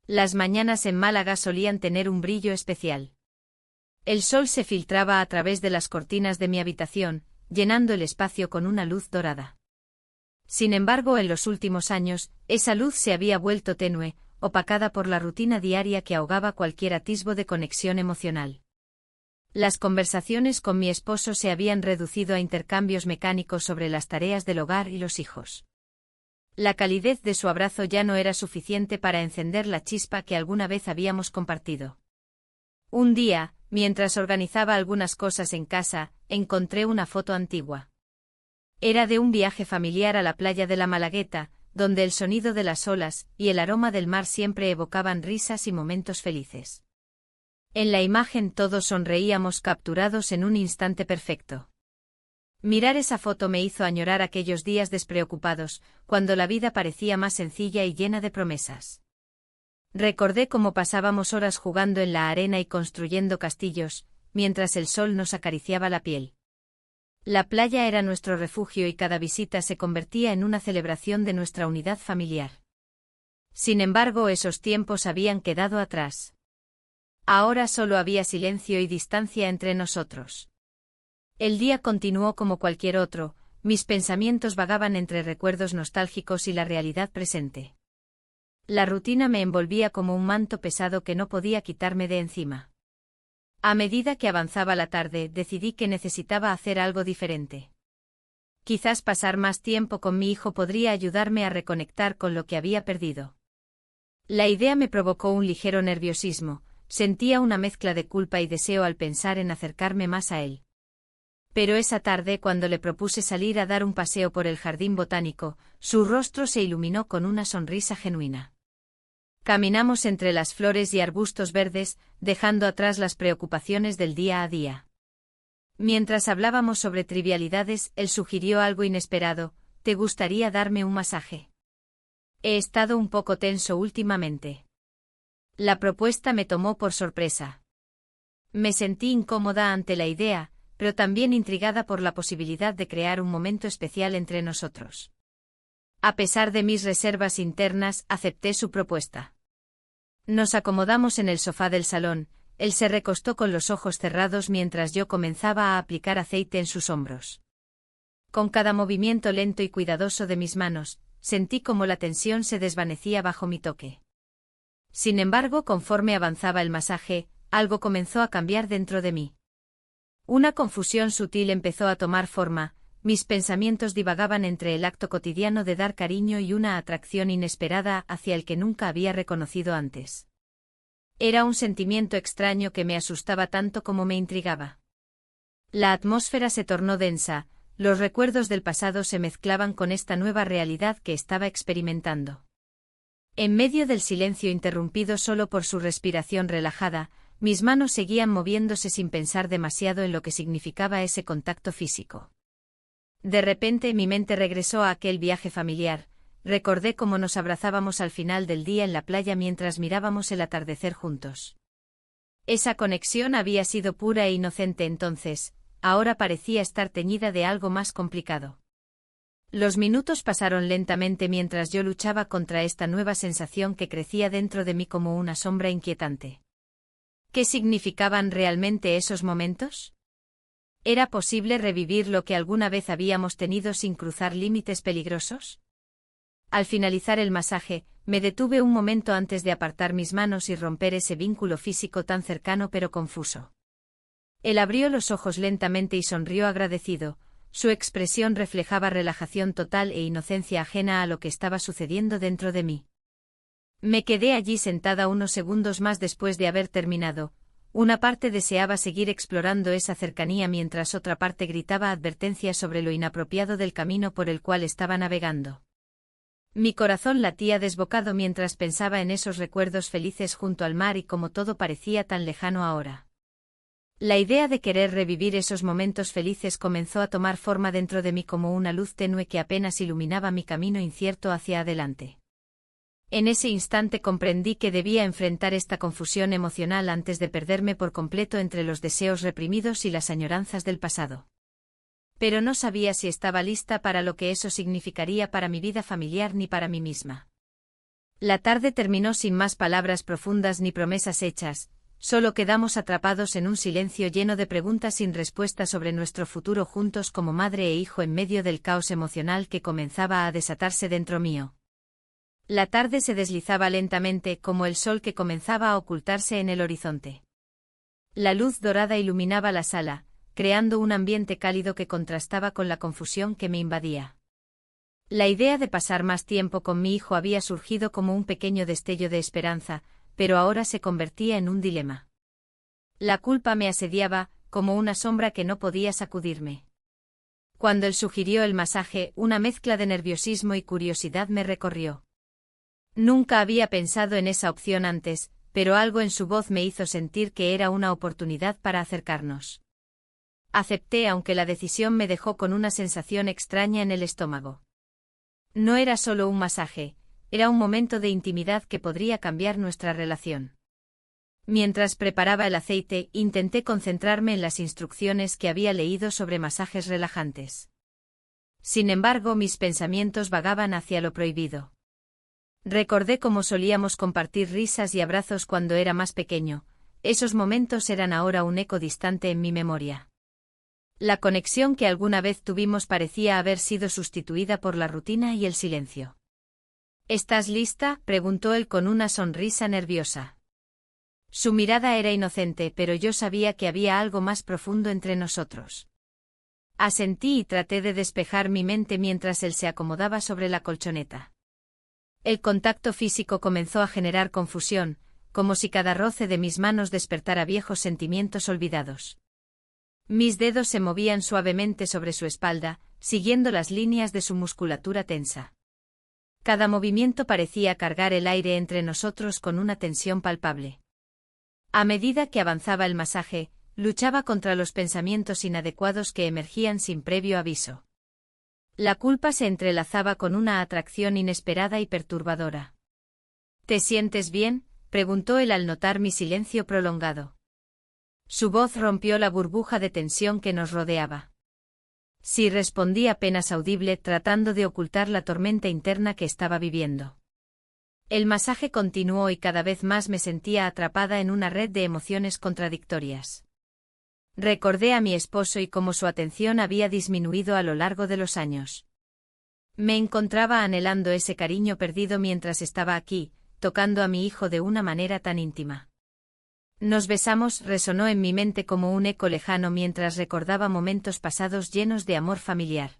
Las mañanas en Málaga solían tener un brillo especial. El sol se filtraba a través de las cortinas de mi habitación, llenando el espacio con una luz dorada. Sin embargo, en los últimos años, esa luz se había vuelto tenue, opacada por la rutina diaria que ahogaba cualquier atisbo de conexión emocional. Las conversaciones con mi esposo se habían reducido a intercambios mecánicos sobre las tareas del hogar y los hijos. La calidez de su abrazo ya no era suficiente para encender la chispa que alguna vez habíamos compartido. Un día, mientras organizaba algunas cosas en casa, encontré una foto antigua. Era de un viaje familiar a la playa de la Malagueta, donde el sonido de las olas y el aroma del mar siempre evocaban risas y momentos felices. En la imagen todos sonreíamos capturados en un instante perfecto. Mirar esa foto me hizo añorar aquellos días despreocupados, cuando la vida parecía más sencilla y llena de promesas. Recordé cómo pasábamos horas jugando en la arena y construyendo castillos, mientras el sol nos acariciaba la piel. La playa era nuestro refugio y cada visita se convertía en una celebración de nuestra unidad familiar. Sin embargo, esos tiempos habían quedado atrás. Ahora solo había silencio y distancia entre nosotros. El día continuó como cualquier otro, mis pensamientos vagaban entre recuerdos nostálgicos y la realidad presente. La rutina me envolvía como un manto pesado que no podía quitarme de encima. A medida que avanzaba la tarde, decidí que necesitaba hacer algo diferente. Quizás pasar más tiempo con mi hijo podría ayudarme a reconectar con lo que había perdido. La idea me provocó un ligero nerviosismo, sentía una mezcla de culpa y deseo al pensar en acercarme más a él. Pero esa tarde, cuando le propuse salir a dar un paseo por el jardín botánico, su rostro se iluminó con una sonrisa genuina. Caminamos entre las flores y arbustos verdes, dejando atrás las preocupaciones del día a día. Mientras hablábamos sobre trivialidades, él sugirió algo inesperado: ¿te gustaría darme un masaje? He estado un poco tenso últimamente. La propuesta me tomó por sorpresa. Me sentí incómoda ante la idea, pero también intrigada por la posibilidad de crear un momento especial entre nosotros. A pesar de mis reservas internas, acepté su propuesta. Nos acomodamos en el sofá del salón, él se recostó con los ojos cerrados mientras yo comenzaba a aplicar aceite en sus hombros. Con cada movimiento lento y cuidadoso de mis manos, sentí como la tensión se desvanecía bajo mi toque. Sin embargo, conforme avanzaba el masaje, algo comenzó a cambiar dentro de mí. Una confusión sutil empezó a tomar forma, mis pensamientos divagaban entre el acto cotidiano de dar cariño y una atracción inesperada hacia el que nunca había reconocido antes. Era un sentimiento extraño que me asustaba tanto como me intrigaba. La atmósfera se tornó densa, los recuerdos del pasado se mezclaban con esta nueva realidad que estaba experimentando. En medio del silencio interrumpido solo por su respiración relajada, mis manos seguían moviéndose sin pensar demasiado en lo que significaba ese contacto físico. De repente mi mente regresó a aquel viaje familiar, recordé cómo nos abrazábamos al final del día en la playa mientras mirábamos el atardecer juntos. Esa conexión había sido pura e inocente entonces, ahora parecía estar teñida de algo más complicado. Los minutos pasaron lentamente mientras yo luchaba contra esta nueva sensación que crecía dentro de mí como una sombra inquietante. ¿Qué significaban realmente esos momentos? ¿Era posible revivir lo que alguna vez habíamos tenido sin cruzar límites peligrosos? Al finalizar el masaje, me detuve un momento antes de apartar mis manos y romper ese vínculo físico tan cercano pero confuso. Él abrió los ojos lentamente y sonrió agradecido, su expresión reflejaba relajación total e inocencia ajena a lo que estaba sucediendo dentro de mí. Me quedé allí sentada unos segundos más después de haber terminado. Una parte deseaba seguir explorando esa cercanía mientras otra parte gritaba advertencias sobre lo inapropiado del camino por el cual estaba navegando. Mi corazón latía desbocado mientras pensaba en esos recuerdos felices junto al mar y cómo todo parecía tan lejano ahora. La idea de querer revivir esos momentos felices comenzó a tomar forma dentro de mí como una luz tenue que apenas iluminaba mi camino incierto hacia adelante. En ese instante comprendí que debía enfrentar esta confusión emocional antes de perderme por completo entre los deseos reprimidos y las añoranzas del pasado. Pero no sabía si estaba lista para lo que eso significaría para mi vida familiar ni para mí misma. La tarde terminó sin más palabras profundas ni promesas hechas, solo quedamos atrapados en un silencio lleno de preguntas sin respuesta sobre nuestro futuro juntos como madre e hijo en medio del caos emocional que comenzaba a desatarse dentro mío. La tarde se deslizaba lentamente como el sol que comenzaba a ocultarse en el horizonte. La luz dorada iluminaba la sala, creando un ambiente cálido que contrastaba con la confusión que me invadía. La idea de pasar más tiempo con mi hijo había surgido como un pequeño destello de esperanza, pero ahora se convertía en un dilema. La culpa me asediaba, como una sombra que no podía sacudirme. Cuando él sugirió el masaje, una mezcla de nerviosismo y curiosidad me recorrió. Nunca había pensado en esa opción antes, pero algo en su voz me hizo sentir que era una oportunidad para acercarnos. Acepté aunque la decisión me dejó con una sensación extraña en el estómago. No era solo un masaje, era un momento de intimidad que podría cambiar nuestra relación. Mientras preparaba el aceite, intenté concentrarme en las instrucciones que había leído sobre masajes relajantes. Sin embargo, mis pensamientos vagaban hacia lo prohibido. Recordé cómo solíamos compartir risas y abrazos cuando era más pequeño, esos momentos eran ahora un eco distante en mi memoria. La conexión que alguna vez tuvimos parecía haber sido sustituida por la rutina y el silencio. ¿Estás lista?, preguntó él con una sonrisa nerviosa. Su mirada era inocente, pero yo sabía que había algo más profundo entre nosotros. Asentí y traté de despejar mi mente mientras él se acomodaba sobre la colchoneta. El contacto físico comenzó a generar confusión, como si cada roce de mis manos despertara viejos sentimientos olvidados. Mis dedos se movían suavemente sobre su espalda, siguiendo las líneas de su musculatura tensa. Cada movimiento parecía cargar el aire entre nosotros con una tensión palpable. A medida que avanzaba el masaje, luchaba contra los pensamientos inadecuados que emergían sin previo aviso. La culpa se entrelazaba con una atracción inesperada y perturbadora. ¿Te sientes bien?, preguntó él al notar mi silencio prolongado. Su voz rompió la burbuja de tensión que nos rodeaba. Sí, respondí apenas audible, tratando de ocultar la tormenta interna que estaba viviendo. El masaje continuó y cada vez más me sentía atrapada en una red de emociones contradictorias. Recordé a mi esposo y cómo su atención había disminuido a lo largo de los años. Me encontraba anhelando ese cariño perdido mientras estaba aquí, tocando a mi hijo de una manera tan íntima. Nos besamos, resonó en mi mente como un eco lejano mientras recordaba momentos pasados llenos de amor familiar.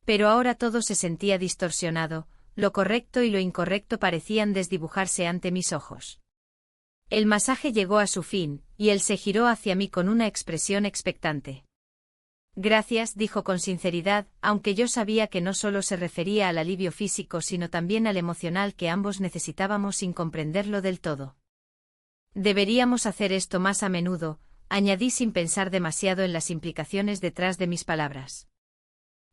Pero ahora todo se sentía distorsionado, lo correcto y lo incorrecto parecían desdibujarse ante mis ojos. El masaje llegó a su fin, y él se giró hacia mí con una expresión expectante. Gracias, dijo con sinceridad, aunque yo sabía que no solo se refería al alivio físico sino también al emocional que ambos necesitábamos sin comprenderlo del todo. Deberíamos hacer esto más a menudo, añadí sin pensar demasiado en las implicaciones detrás de mis palabras.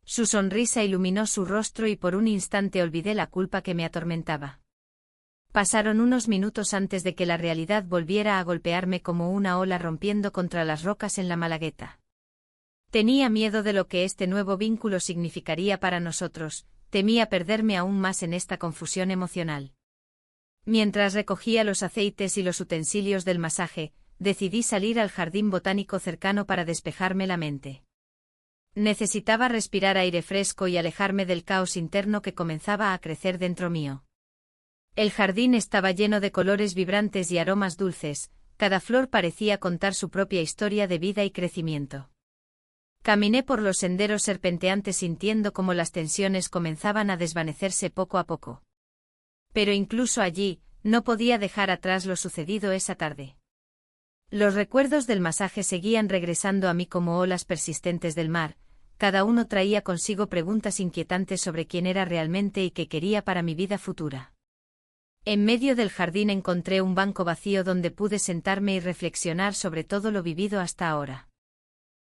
Su sonrisa iluminó su rostro y por un instante olvidé la culpa que me atormentaba. Pasaron unos minutos antes de que la realidad volviera a golpearme como una ola rompiendo contra las rocas en la Malagueta. Tenía miedo de lo que este nuevo vínculo significaría para nosotros, temía perderme aún más en esta confusión emocional. Mientras recogía los aceites y los utensilios del masaje, decidí salir al jardín botánico cercano para despejarme la mente. Necesitaba respirar aire fresco y alejarme del caos interno que comenzaba a crecer dentro mío. El jardín estaba lleno de colores vibrantes y aromas dulces, cada flor parecía contar su propia historia de vida y crecimiento. Caminé por los senderos serpenteantes sintiendo cómo las tensiones comenzaban a desvanecerse poco a poco. Pero incluso allí, no podía dejar atrás lo sucedido esa tarde. Los recuerdos del masaje seguían regresando a mí como olas persistentes del mar, cada uno traía consigo preguntas inquietantes sobre quién era realmente y qué quería para mi vida futura. En medio del jardín encontré un banco vacío donde pude sentarme y reflexionar sobre todo lo vivido hasta ahora.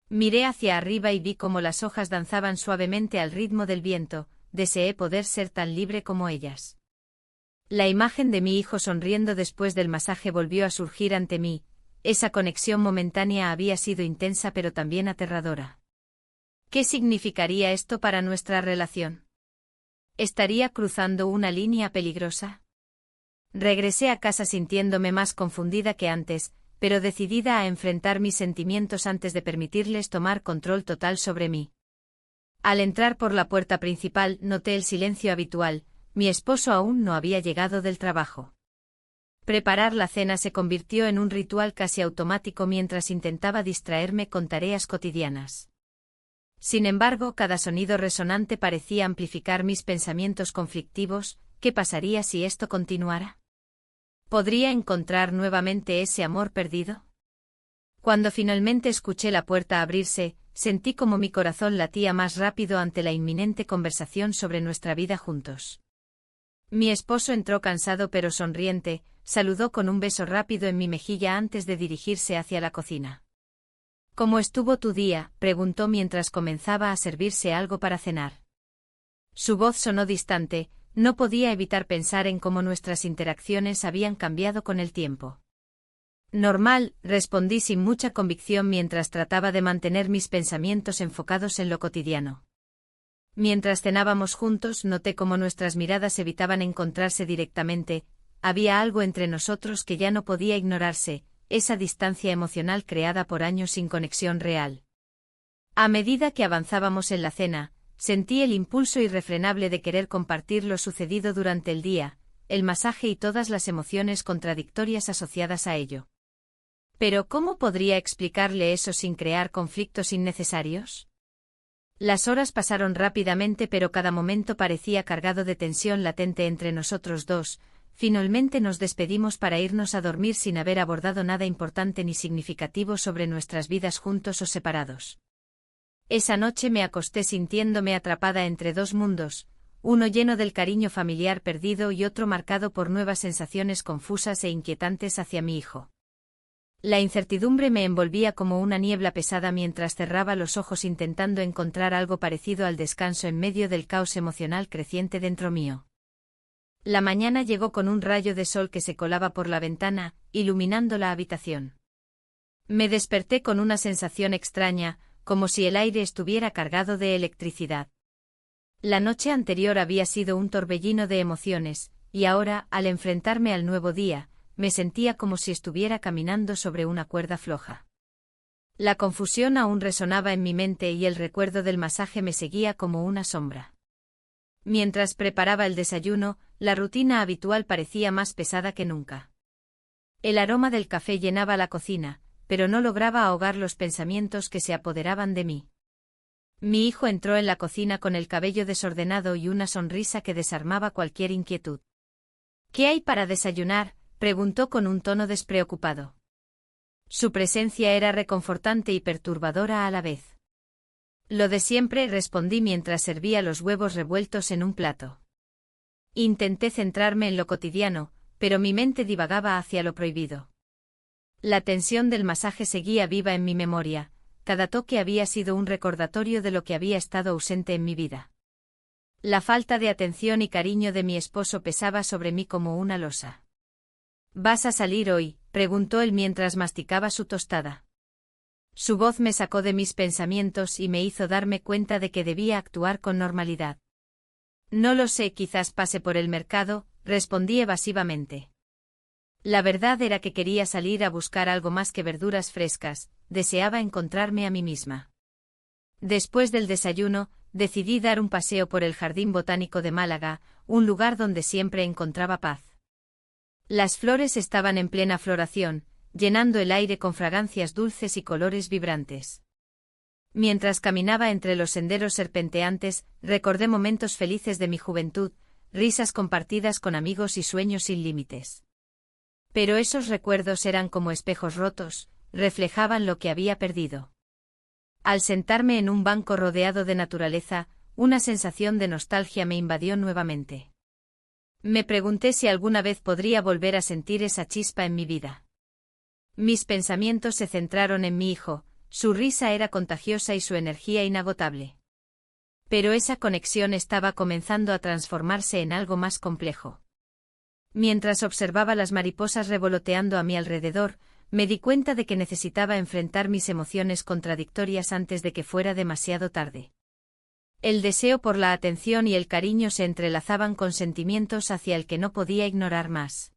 Miré hacia arriba y vi cómo las hojas danzaban suavemente al ritmo del viento, deseé poder ser tan libre como ellas. La imagen de mi hijo sonriendo después del masaje volvió a surgir ante mí, esa conexión momentánea había sido intensa pero también aterradora. ¿Qué significaría esto para nuestra relación? ¿Estaría cruzando una línea peligrosa? Regresé a casa sintiéndome más confundida que antes, pero decidida a enfrentar mis sentimientos antes de permitirles tomar control total sobre mí. Al entrar por la puerta principal noté el silencio habitual, mi esposo aún no había llegado del trabajo. Preparar la cena se convirtió en un ritual casi automático mientras intentaba distraerme con tareas cotidianas. Sin embargo, cada sonido resonante parecía amplificar mis pensamientos conflictivos. ¿Qué pasaría si esto continuara? ¿Podría encontrar nuevamente ese amor perdido? Cuando finalmente escuché la puerta abrirse, sentí como mi corazón latía más rápido ante la inminente conversación sobre nuestra vida juntos. Mi esposo entró cansado pero sonriente, saludó con un beso rápido en mi mejilla antes de dirigirse hacia la cocina. ¿Cómo estuvo tu día?, preguntó mientras comenzaba a servirse algo para cenar. Su voz sonó distante, no podía evitar pensar en cómo nuestras interacciones habían cambiado con el tiempo. Normal, respondí sin mucha convicción mientras trataba de mantener mis pensamientos enfocados en lo cotidiano. Mientras cenábamos juntos noté cómo nuestras miradas evitaban encontrarse directamente, había algo entre nosotros que ya no podía ignorarse, esa distancia emocional creada por años sin conexión real. A medida que avanzábamos en la cena, sentí el impulso irrefrenable de querer compartir lo sucedido durante el día, el masaje y todas las emociones contradictorias asociadas a ello. Pero ¿cómo podría explicarle eso sin crear conflictos innecesarios? Las horas pasaron rápidamente pero cada momento parecía cargado de tensión latente entre nosotros dos. Finalmente nos despedimos para irnos a dormir sin haber abordado nada importante ni significativo sobre nuestras vidas juntos o separados. Esa noche me acosté sintiéndome atrapada entre dos mundos, uno lleno del cariño familiar perdido y otro marcado por nuevas sensaciones confusas e inquietantes hacia mi hijo. La incertidumbre me envolvía como una niebla pesada mientras cerraba los ojos intentando encontrar algo parecido al descanso en medio del caos emocional creciente dentro mío. La mañana llegó con un rayo de sol que se colaba por la ventana, iluminando la habitación. Me desperté con una sensación extraña, como si el aire estuviera cargado de electricidad. La noche anterior había sido un torbellino de emociones, y ahora, al enfrentarme al nuevo día, me sentía como si estuviera caminando sobre una cuerda floja. La confusión aún resonaba en mi mente y el recuerdo del masaje me seguía como una sombra. Mientras preparaba el desayuno, la rutina habitual parecía más pesada que nunca. El aroma del café llenaba la cocina, pero no lograba ahogar los pensamientos que se apoderaban de mí. Mi hijo entró en la cocina con el cabello desordenado y una sonrisa que desarmaba cualquier inquietud. ¿Qué hay para desayunar?, preguntó con un tono despreocupado. Su presencia era reconfortante y perturbadora a la vez. Lo de siempre, respondí mientras servía los huevos revueltos en un plato. Intenté centrarme en lo cotidiano, pero mi mente divagaba hacia lo prohibido. La tensión del masaje seguía viva en mi memoria, cada toque había sido un recordatorio de lo que había estado ausente en mi vida. La falta de atención y cariño de mi esposo pesaba sobre mí como una losa. ¿Vas a salir hoy?, preguntó él mientras masticaba su tostada. Su voz me sacó de mis pensamientos y me hizo darme cuenta de que debía actuar con normalidad. No lo sé, quizás pase por el mercado, respondí evasivamente. La verdad era que quería salir a buscar algo más que verduras frescas, deseaba encontrarme a mí misma. Después del desayuno, decidí dar un paseo por el Jardín Botánico de Málaga, un lugar donde siempre encontraba paz. Las flores estaban en plena floración, llenando el aire con fragancias dulces y colores vibrantes. Mientras caminaba entre los senderos serpenteantes, recordé momentos felices de mi juventud, risas compartidas con amigos y sueños sin límites. Pero esos recuerdos eran como espejos rotos, reflejaban lo que había perdido. Al sentarme en un banco rodeado de naturaleza, una sensación de nostalgia me invadió nuevamente. Me pregunté si alguna vez podría volver a sentir esa chispa en mi vida. Mis pensamientos se centraron en mi hijo, su risa era contagiosa y su energía inagotable. Pero esa conexión estaba comenzando a transformarse en algo más complejo. Mientras observaba las mariposas revoloteando a mi alrededor, me di cuenta de que necesitaba enfrentar mis emociones contradictorias antes de que fuera demasiado tarde. El deseo por la atención y el cariño se entrelazaban con sentimientos hacia el que no podía ignorar más.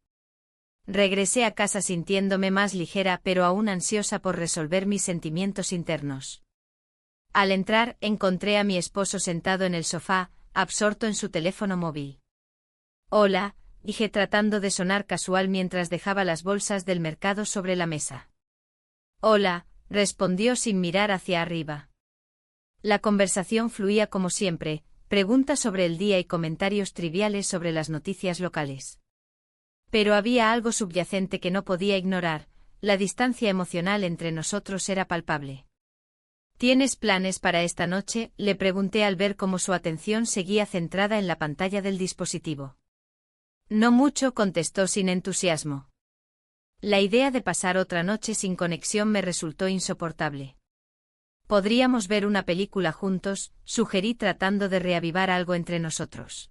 Regresé a casa sintiéndome más ligera pero aún ansiosa por resolver mis sentimientos internos. Al entrar, encontré a mi esposo sentado en el sofá, absorto en su teléfono móvil. Hola, dije tratando de sonar casual mientras dejaba las bolsas del mercado sobre la mesa. Hola, respondió sin mirar hacia arriba. La conversación fluía como siempre, preguntas sobre el día y comentarios triviales sobre las noticias locales. Pero había algo subyacente que no podía ignorar, la distancia emocional entre nosotros era palpable. ¿Tienes planes para esta noche?, le pregunté al ver cómo su atención seguía centrada en la pantalla del dispositivo. No mucho, contestó sin entusiasmo. La idea de pasar otra noche sin conexión me resultó insoportable. Podríamos ver una película juntos, sugerí tratando de reavivar algo entre nosotros.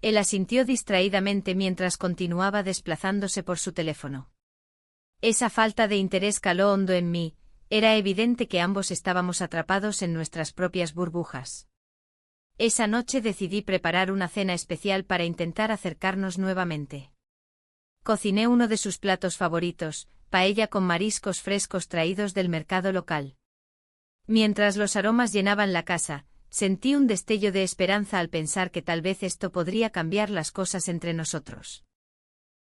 Él asintió distraídamente mientras continuaba desplazándose por su teléfono. Esa falta de interés caló hondo en mí, era evidente que ambos estábamos atrapados en nuestras propias burbujas. Esa noche decidí preparar una cena especial para intentar acercarnos nuevamente. Cociné uno de sus platos favoritos, paella con mariscos frescos traídos del mercado local. Mientras los aromas llenaban la casa, sentí un destello de esperanza al pensar que tal vez esto podría cambiar las cosas entre nosotros.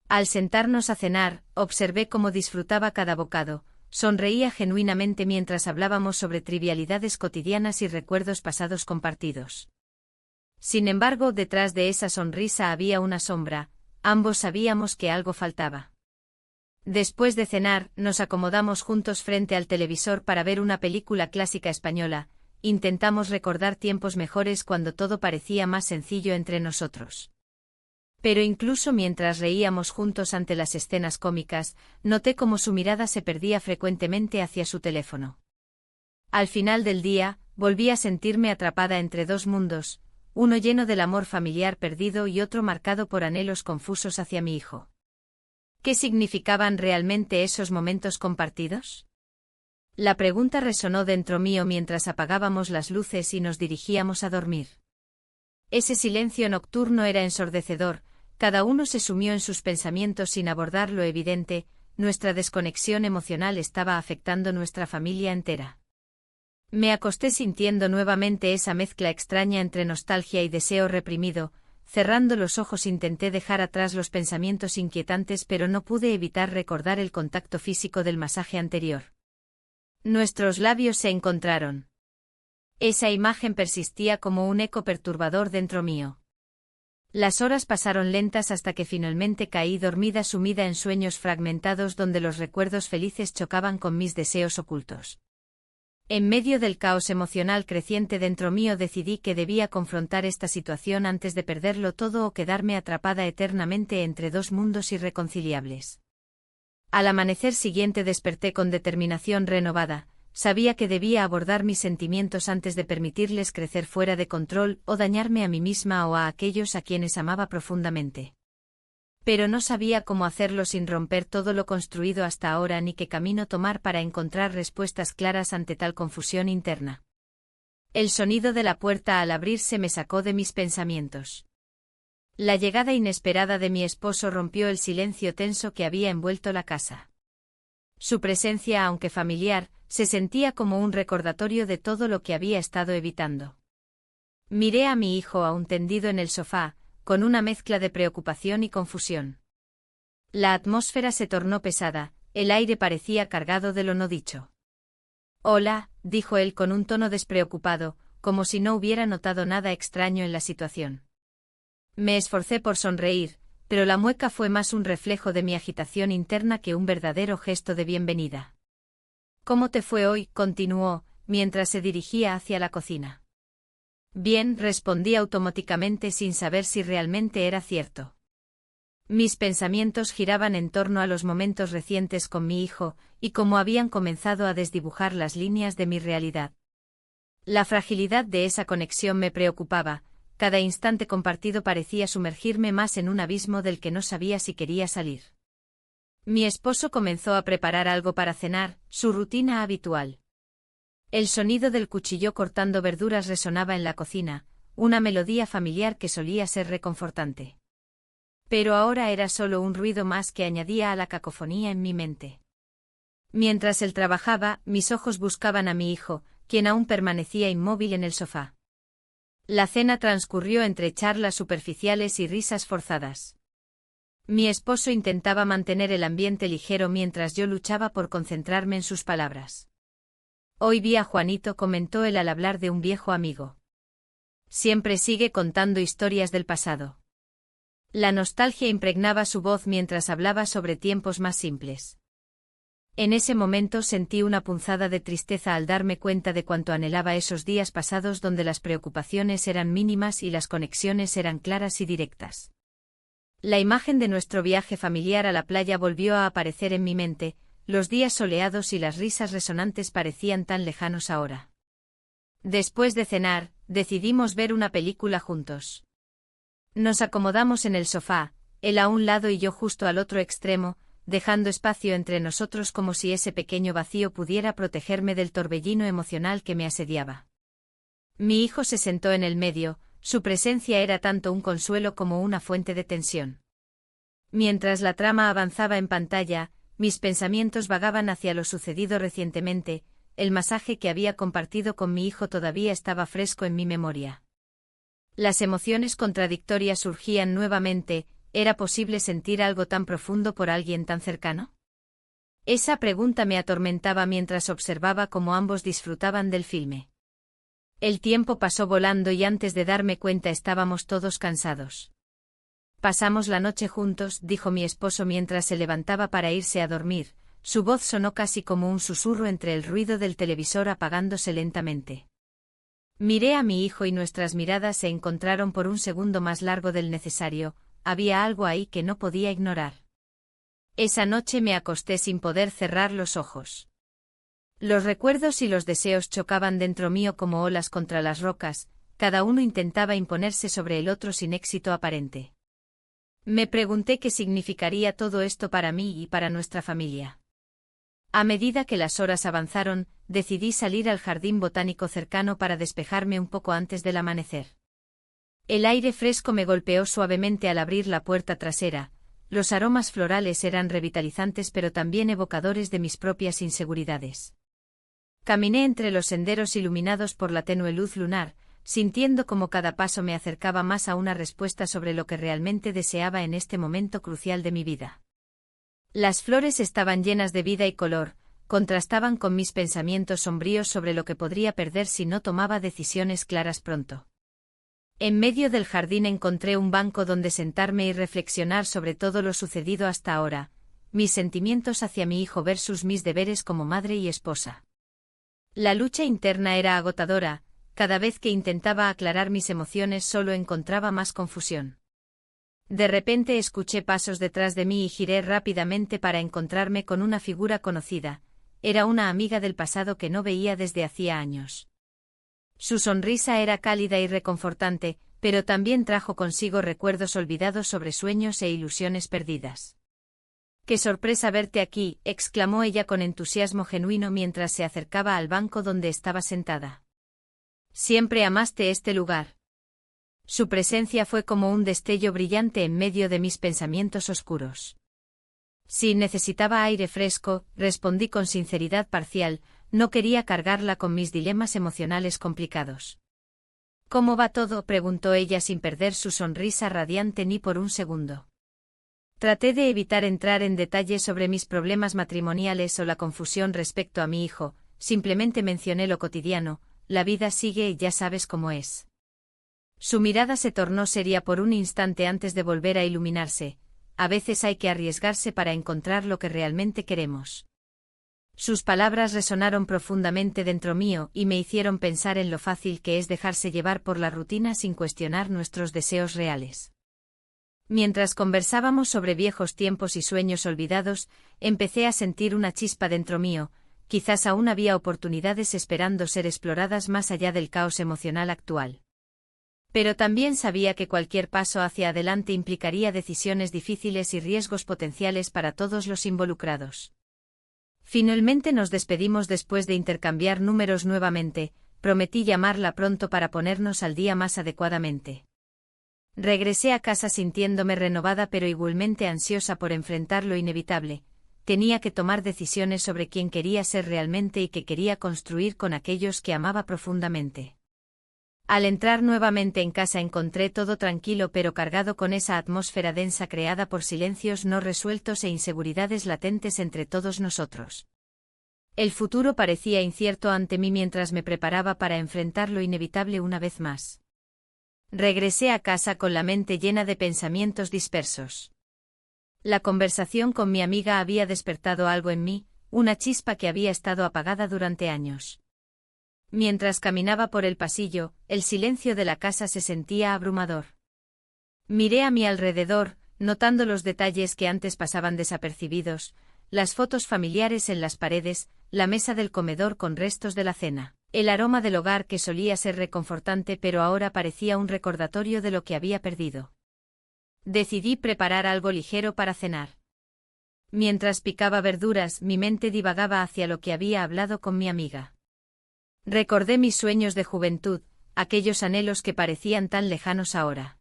Al sentarnos a cenar, observé cómo disfrutaba cada bocado, sonreía genuinamente mientras hablábamos sobre trivialidades cotidianas y recuerdos pasados compartidos. Sin embargo, detrás de esa sonrisa había una sombra, ambos sabíamos que algo faltaba. Después de cenar, nos acomodamos juntos frente al televisor para ver una película clásica española, intentamos recordar tiempos mejores cuando todo parecía más sencillo entre nosotros. Pero incluso mientras reíamos juntos ante las escenas cómicas, noté cómo su mirada se perdía frecuentemente hacia su teléfono. Al final del día, volví a sentirme atrapada entre dos mundos, uno lleno del amor familiar perdido y otro marcado por anhelos confusos hacia mi hijo. ¿Qué significaban realmente esos momentos compartidos? La pregunta resonó dentro mío mientras apagábamos las luces y nos dirigíamos a dormir. Ese silencio nocturno era ensordecedor, cada uno se sumió en sus pensamientos sin abordar lo evidente, nuestra desconexión emocional estaba afectando nuestra familia entera. Me acosté sintiendo nuevamente esa mezcla extraña entre nostalgia y deseo reprimido, cerrando los ojos intenté dejar atrás los pensamientos inquietantes pero no pude evitar recordar el contacto físico del masaje anterior. Nuestros labios se encontraron. Esa imagen persistía como un eco perturbador dentro mío. Las horas pasaron lentas hasta que finalmente caí dormida sumida en sueños fragmentados donde los recuerdos felices chocaban con mis deseos ocultos. En medio del caos emocional creciente dentro mío decidí que debía confrontar esta situación antes de perderlo todo o quedarme atrapada eternamente entre dos mundos irreconciliables. Al amanecer siguiente desperté con determinación renovada, sabía que debía abordar mis sentimientos antes de permitirles crecer fuera de control o dañarme a mí misma o a aquellos a quienes amaba profundamente. Pero no sabía cómo hacerlo sin romper todo lo construido hasta ahora ni qué camino tomar para encontrar respuestas claras ante tal confusión interna. El sonido de la puerta al abrirse me sacó de mis pensamientos. La llegada inesperada de mi esposo rompió el silencio tenso que había envuelto la casa. Su presencia, aunque familiar, se sentía como un recordatorio de todo lo que había estado evitando. Miré a mi hijo aún tendido en el sofá, con una mezcla de preocupación y confusión. La atmósfera se tornó pesada, el aire parecía cargado de lo no dicho. Hola, dijo él con un tono despreocupado, como si no hubiera notado nada extraño en la situación. Me esforcé por sonreír, pero la mueca fue más un reflejo de mi agitación interna que un verdadero gesto de bienvenida. ¿Cómo te fue hoy?, continuó, mientras se dirigía hacia la cocina. Bien, respondí automáticamente sin saber si realmente era cierto. Mis pensamientos giraban en torno a los momentos recientes con mi hijo, y cómo habían comenzado a desdibujar las líneas de mi realidad. La fragilidad de esa conexión me preocupaba, cada instante compartido parecía sumergirme más en un abismo del que no sabía si quería salir. Mi esposo comenzó a preparar algo para cenar, su rutina habitual. El sonido del cuchillo cortando verduras resonaba en la cocina, una melodía familiar que solía ser reconfortante. Pero ahora era solo un ruido más que añadía a la cacofonía en mi mente. Mientras él trabajaba, mis ojos buscaban a mi hijo, quien aún permanecía inmóvil en el sofá. La cena transcurrió entre charlas superficiales y risas forzadas. Mi esposo intentaba mantener el ambiente ligero mientras yo luchaba por concentrarme en sus palabras. Hoy vi a Juanito, comentó él al hablar de un viejo amigo. Siempre sigue contando historias del pasado. La nostalgia impregnaba su voz mientras hablaba sobre tiempos más simples. En ese momento sentí una punzada de tristeza al darme cuenta de cuánto anhelaba esos días pasados donde las preocupaciones eran mínimas y las conexiones eran claras y directas. La imagen de nuestro viaje familiar a la playa volvió a aparecer en mi mente, los días soleados y las risas resonantes parecían tan lejanos ahora. Después de cenar, decidimos ver una película juntos. Nos acomodamos en el sofá, él a un lado y yo justo al otro extremo, dejando espacio entre nosotros como si ese pequeño vacío pudiera protegerme del torbellino emocional que me asediaba. Mi hijo se sentó en el medio, su presencia era tanto un consuelo como una fuente de tensión. Mientras la trama avanzaba en pantalla, mis pensamientos vagaban hacia lo sucedido recientemente, el masaje que había compartido con mi hijo todavía estaba fresco en mi memoria. Las emociones contradictorias surgían nuevamente. ¿Era posible sentir algo tan profundo por alguien tan cercano? Esa pregunta me atormentaba mientras observaba cómo ambos disfrutaban del filme. El tiempo pasó volando y antes de darme cuenta estábamos todos cansados. Pasamos la noche juntos, dijo mi esposo mientras se levantaba para irse a dormir. Su voz sonó casi como un susurro entre el ruido del televisor apagándose lentamente. Miré a mi hijo y nuestras miradas se encontraron por un segundo más largo del necesario. Había algo ahí que no podía ignorar. Esa noche me acosté sin poder cerrar los ojos. Los recuerdos y los deseos chocaban dentro mío como olas contra las rocas, cada uno intentaba imponerse sobre el otro sin éxito aparente. Me pregunté qué significaría todo esto para mí y para nuestra familia. A medida que las horas avanzaron, decidí salir al jardín botánico cercano para despejarme un poco antes del amanecer. El aire fresco me golpeó suavemente al abrir la puerta trasera, los aromas florales eran revitalizantes pero también evocadores de mis propias inseguridades. Caminé entre los senderos iluminados por la tenue luz lunar, sintiendo como cada paso me acercaba más a una respuesta sobre lo que realmente deseaba en este momento crucial de mi vida. Las flores estaban llenas de vida y color, contrastaban con mis pensamientos sombríos sobre lo que podría perder si no tomaba decisiones claras pronto. En medio del jardín encontré un banco donde sentarme y reflexionar sobre todo lo sucedido hasta ahora, mis sentimientos hacia mi hijo versus mis deberes como madre y esposa. La lucha interna era agotadora, cada vez que intentaba aclarar mis emociones solo encontraba más confusión. De repente escuché pasos detrás de mí y giré rápidamente para encontrarme con una figura conocida, era una amiga del pasado que no veía desde hacía años. Su sonrisa era cálida y reconfortante, pero también trajo consigo recuerdos olvidados sobre sueños e ilusiones perdidas. «¡Qué sorpresa verte aquí!», exclamó ella con entusiasmo genuino mientras se acercaba al banco donde estaba sentada. «Siempre amaste este lugar». Su presencia fue como un destello brillante en medio de mis pensamientos oscuros. «Sí, necesitaba aire fresco», respondí con sinceridad parcial. No quería cargarla con mis dilemas emocionales complicados. «¿Cómo va todo?», preguntó ella sin perder su sonrisa radiante ni por un segundo. Traté de evitar entrar en detalles sobre mis problemas matrimoniales o la confusión respecto a mi hijo, simplemente mencioné lo cotidiano, la vida sigue y ya sabes cómo es. Su mirada se tornó seria por un instante antes de volver a iluminarse. A veces hay que arriesgarse para encontrar lo que realmente queremos. Sus palabras resonaron profundamente dentro mío y me hicieron pensar en lo fácil que es dejarse llevar por la rutina sin cuestionar nuestros deseos reales. Mientras conversábamos sobre viejos tiempos y sueños olvidados, empecé a sentir una chispa dentro mío, quizás aún había oportunidades esperando ser exploradas más allá del caos emocional actual. Pero también sabía que cualquier paso hacia adelante implicaría decisiones difíciles y riesgos potenciales para todos los involucrados. Finalmente nos despedimos después de intercambiar números nuevamente, prometí llamarla pronto para ponernos al día más adecuadamente. Regresé a casa sintiéndome renovada pero igualmente ansiosa por enfrentar lo inevitable. Tenía que tomar decisiones sobre quién quería ser realmente y qué quería construir con aquellos que amaba profundamente. Al entrar nuevamente en casa encontré todo tranquilo pero cargado con esa atmósfera densa creada por silencios no resueltos e inseguridades latentes entre todos nosotros. El futuro parecía incierto ante mí mientras me preparaba para enfrentar lo inevitable una vez más. Regresé a casa con la mente llena de pensamientos dispersos. La conversación con mi amiga había despertado algo en mí, una chispa que había estado apagada durante años. Mientras caminaba por el pasillo, el silencio de la casa se sentía abrumador. Miré a mi alrededor, notando los detalles que antes pasaban desapercibidos, las fotos familiares en las paredes, la mesa del comedor con restos de la cena, el aroma del hogar que solía ser reconfortante pero ahora parecía un recordatorio de lo que había perdido. Decidí preparar algo ligero para cenar. Mientras picaba verduras, mi mente divagaba hacia lo que había hablado con mi amiga. Recordé mis sueños de juventud, aquellos anhelos que parecían tan lejanos ahora.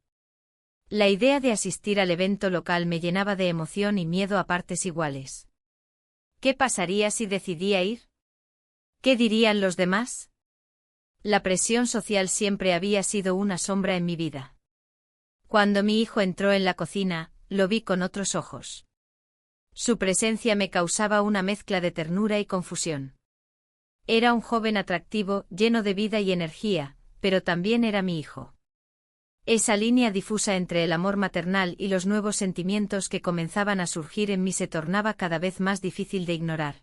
La idea de asistir al evento local me llenaba de emoción y miedo a partes iguales. ¿Qué pasaría si decidía ir? ¿Qué dirían los demás? La presión social siempre había sido una sombra en mi vida. Cuando mi hijo entró en la cocina, lo vi con otros ojos. Su presencia me causaba una mezcla de ternura y confusión. Era un joven atractivo, lleno de vida y energía, pero también era mi hijo. Esa línea difusa entre el amor maternal y los nuevos sentimientos que comenzaban a surgir en mí se tornaba cada vez más difícil de ignorar.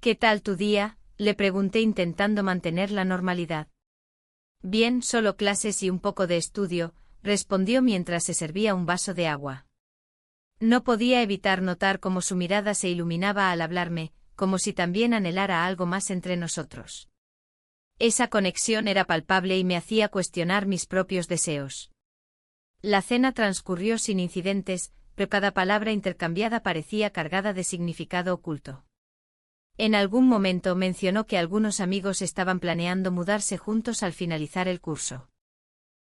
¿Qué tal tu día?, le pregunté intentando mantener la normalidad. Bien, solo clases y un poco de estudio, respondió mientras se servía un vaso de agua. No podía evitar notar cómo su mirada se iluminaba al hablarme, como si también anhelara algo más entre nosotros. Esa conexión era palpable y me hacía cuestionar mis propios deseos. La cena transcurrió sin incidentes, pero cada palabra intercambiada parecía cargada de significado oculto. En algún momento mencionó que algunos amigos estaban planeando mudarse juntos al finalizar el curso.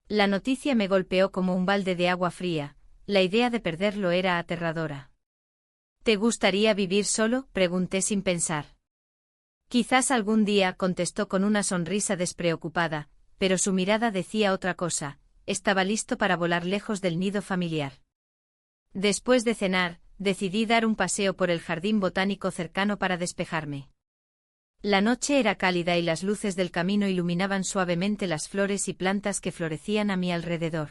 La noticia me golpeó como un balde de agua fría, la idea de perderlo era aterradora. ¿Te gustaría vivir solo?, pregunté sin pensar. Quizás algún día, contestó con una sonrisa despreocupada, pero su mirada decía otra cosa, estaba listo para volar lejos del nido familiar. Después de cenar, decidí dar un paseo por el jardín botánico cercano para despejarme. La noche era cálida y las luces del camino iluminaban suavemente las flores y plantas que florecían a mi alrededor.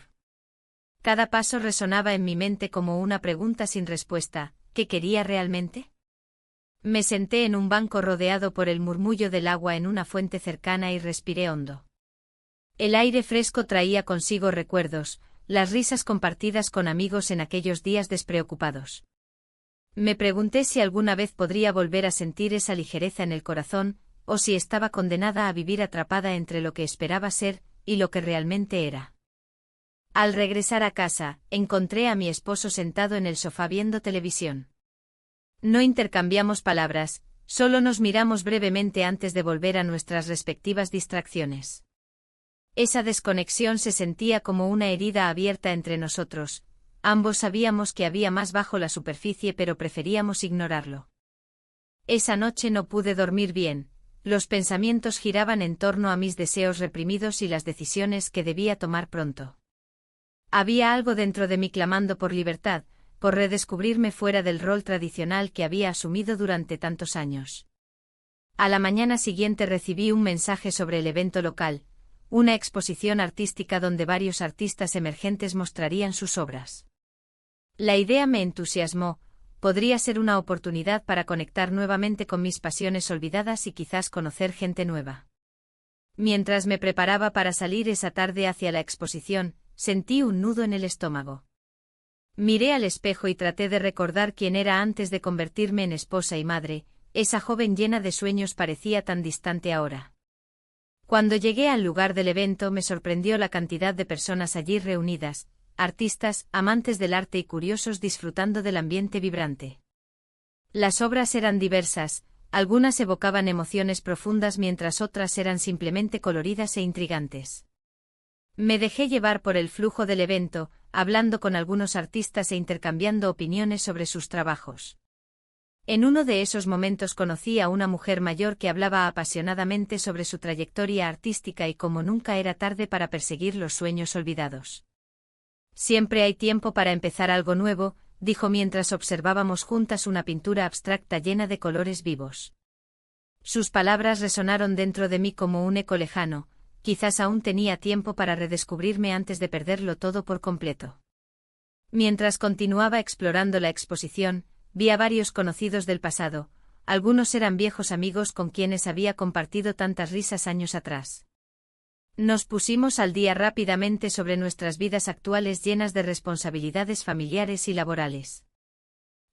Cada paso resonaba en mi mente como una pregunta sin respuesta, ¿qué quería realmente? Me senté en un banco rodeado por el murmullo del agua en una fuente cercana y respiré hondo. El aire fresco traía consigo recuerdos, las risas compartidas con amigos en aquellos días despreocupados. Me pregunté si alguna vez podría volver a sentir esa ligereza en el corazón, o si estaba condenada a vivir atrapada entre lo que esperaba ser y lo que realmente era. Al regresar a casa, encontré a mi esposo sentado en el sofá viendo televisión. No intercambiamos palabras, solo nos miramos brevemente antes de volver a nuestras respectivas distracciones. Esa desconexión se sentía como una herida abierta entre nosotros. Ambos sabíamos que había más bajo la superficie pero preferíamos ignorarlo. Esa noche no pude dormir bien, los pensamientos giraban en torno a mis deseos reprimidos y las decisiones que debía tomar pronto. Había algo dentro de mí clamando por libertad, por redescubrirme fuera del rol tradicional que había asumido durante tantos años. A la mañana siguiente recibí un mensaje sobre el evento local, una exposición artística donde varios artistas emergentes mostrarían sus obras. La idea me entusiasmó, podría ser una oportunidad para conectar nuevamente con mis pasiones olvidadas y quizás conocer gente nueva. Mientras me preparaba para salir esa tarde hacia la exposición, sentí un nudo en el estómago. Miré al espejo y traté de recordar quién era antes de convertirme en esposa y madre, esa joven llena de sueños parecía tan distante ahora. Cuando llegué al lugar del evento me sorprendió la cantidad de personas allí reunidas, artistas, amantes del arte y curiosos disfrutando del ambiente vibrante. Las obras eran diversas, algunas evocaban emociones profundas mientras otras eran simplemente coloridas e intrigantes. Me dejé llevar por el flujo del evento, hablando con algunos artistas e intercambiando opiniones sobre sus trabajos. En uno de esos momentos conocí a una mujer mayor que hablaba apasionadamente sobre su trayectoria artística y cómo nunca era tarde para perseguir los sueños olvidados. Siempre hay tiempo para empezar algo nuevo, dijo mientras observábamos juntas una pintura abstracta llena de colores vivos. Sus palabras resonaron dentro de mí como un eco lejano, quizás aún tenía tiempo para redescubrirme antes de perderlo todo por completo. Mientras continuaba explorando la exposición, vi a varios conocidos del pasado, algunos eran viejos amigos con quienes había compartido tantas risas años atrás. Nos pusimos al día rápidamente sobre nuestras vidas actuales llenas de responsabilidades familiares y laborales.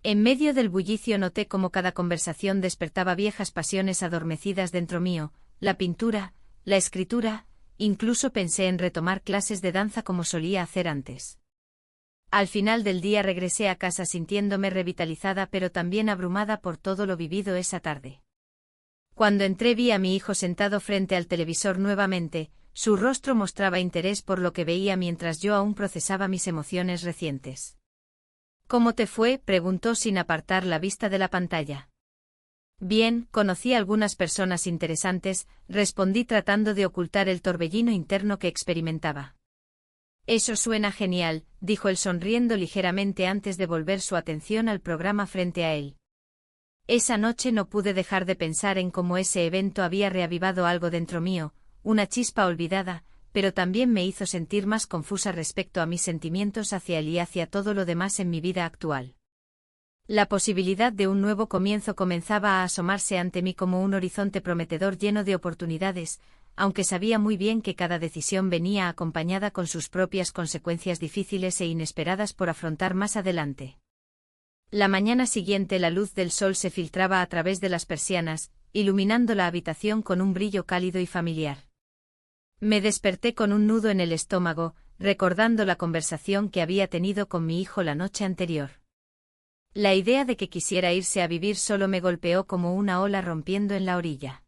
En medio del bullicio noté cómo cada conversación despertaba viejas pasiones adormecidas dentro mío, la pintura, la escritura, incluso pensé en retomar clases de danza como solía hacer antes. Al final del día regresé a casa sintiéndome revitalizada pero también abrumada por todo lo vivido esa tarde. Cuando entré vi a mi hijo sentado frente al televisor nuevamente, su rostro mostraba interés por lo que veía mientras yo aún procesaba mis emociones recientes. ¿Cómo te fue?, preguntó sin apartar la vista de la pantalla. Bien, conocí a algunas personas interesantes, respondí tratando de ocultar el torbellino interno que experimentaba. Eso suena genial, dijo él sonriendo ligeramente antes de volver su atención al programa frente a él. Esa noche no pude dejar de pensar en cómo ese evento había reavivado algo dentro mío, una chispa olvidada, pero también me hizo sentir más confusa respecto a mis sentimientos hacia él y hacia todo lo demás en mi vida actual. La posibilidad de un nuevo comienzo comenzaba a asomarse ante mí como un horizonte prometedor lleno de oportunidades, aunque sabía muy bien que cada decisión venía acompañada con sus propias consecuencias difíciles e inesperadas por afrontar más adelante. La mañana siguiente la luz del sol se filtraba a través de las persianas, iluminando la habitación con un brillo cálido y familiar. Me desperté con un nudo en el estómago, recordando la conversación que había tenido con mi hijo la noche anterior. La idea de que quisiera irse a vivir solo me golpeó como una ola rompiendo en la orilla.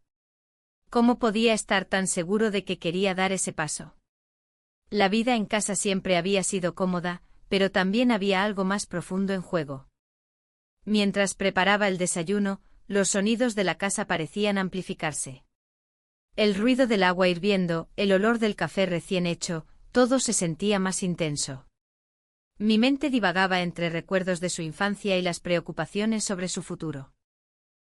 ¿Cómo podía estar tan seguro de que quería dar ese paso? La vida en casa siempre había sido cómoda, pero también había algo más profundo en juego. Mientras preparaba el desayuno, los sonidos de la casa parecían amplificarse. El ruido del agua hirviendo, el olor del café recién hecho, todo se sentía más intenso. Mi mente divagaba entre recuerdos de su infancia y las preocupaciones sobre su futuro.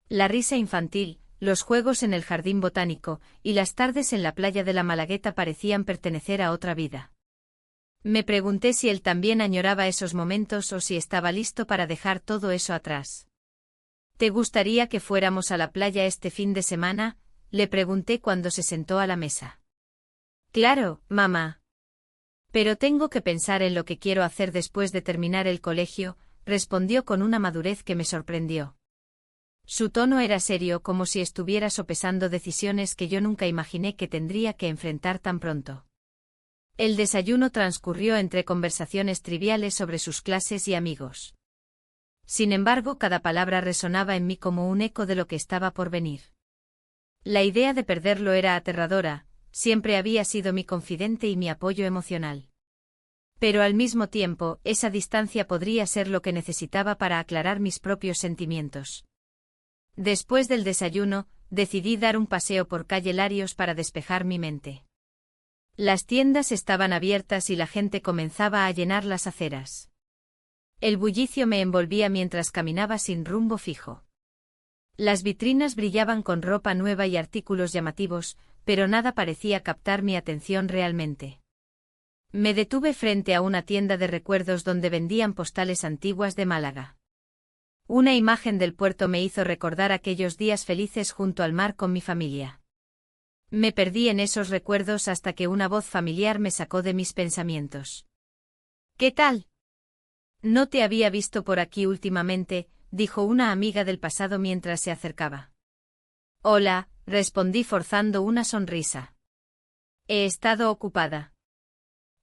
La risa infantil, los juegos en el jardín botánico, y las tardes en la playa de la Malagueta parecían pertenecer a otra vida. Me pregunté si él también añoraba esos momentos o si estaba listo para dejar todo eso atrás. ¿Te gustaría que fuéramos a la playa este fin de semana?, le pregunté cuando se sentó a la mesa. Claro, mamá. Pero tengo que pensar en lo que quiero hacer después de terminar el colegio, respondió con una madurez que me sorprendió. Su tono era serio, como si estuviera sopesando decisiones que yo nunca imaginé que tendría que enfrentar tan pronto. El desayuno transcurrió entre conversaciones triviales sobre sus clases y amigos. Sin embargo, cada palabra resonaba en mí como un eco de lo que estaba por venir. La idea de perderlo era aterradora, siempre había sido mi confidente y mi apoyo emocional. Pero al mismo tiempo, esa distancia podría ser lo que necesitaba para aclarar mis propios sentimientos. Después del desayuno, decidí dar un paseo por calle Larios para despejar mi mente. Las tiendas estaban abiertas y la gente comenzaba a llenar las aceras. El bullicio me envolvía mientras caminaba sin rumbo fijo. Las vitrinas brillaban con ropa nueva y artículos llamativos, pero nada parecía captar mi atención realmente. Me detuve frente a una tienda de recuerdos donde vendían postales antiguas de Málaga. Una imagen del puerto me hizo recordar aquellos días felices junto al mar con mi familia. Me perdí en esos recuerdos hasta que una voz familiar me sacó de mis pensamientos. ¿Qué tal? No te había visto por aquí últimamente, dijo una amiga del pasado mientras se acercaba. Hola, respondí forzando una sonrisa. He estado ocupada.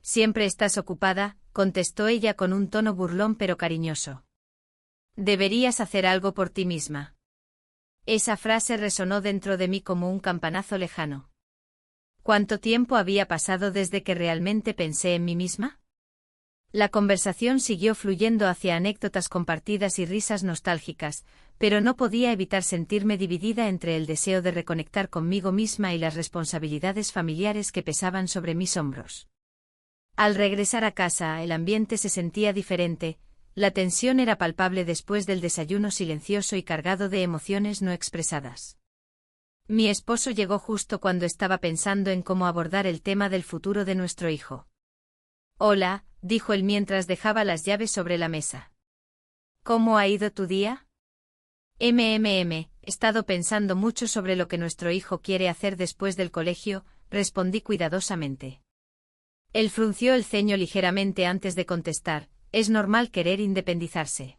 Siempre estás ocupada, contestó ella con un tono burlón pero cariñoso. Deberías hacer algo por ti misma. Esa frase resonó dentro de mí como un campanazo lejano. ¿Cuánto tiempo había pasado desde que realmente pensé en mí misma? La conversación siguió fluyendo hacia anécdotas compartidas y risas nostálgicas, pero no podía evitar sentirme dividida entre el deseo de reconectar conmigo misma y las responsabilidades familiares que pesaban sobre mis hombros. Al regresar a casa, el ambiente se sentía diferente, la tensión era palpable después del desayuno silencioso y cargado de emociones no expresadas. Mi esposo llegó justo cuando estaba pensando en cómo abordar el tema del futuro de nuestro hijo. «Hola», dijo él mientras dejaba las llaves sobre la mesa. «¿Cómo ha ido tu día?» He estado pensando mucho sobre lo que nuestro hijo quiere hacer después del colegio», respondí cuidadosamente. Él frunció el ceño ligeramente antes de contestar. «Es normal querer independizarse».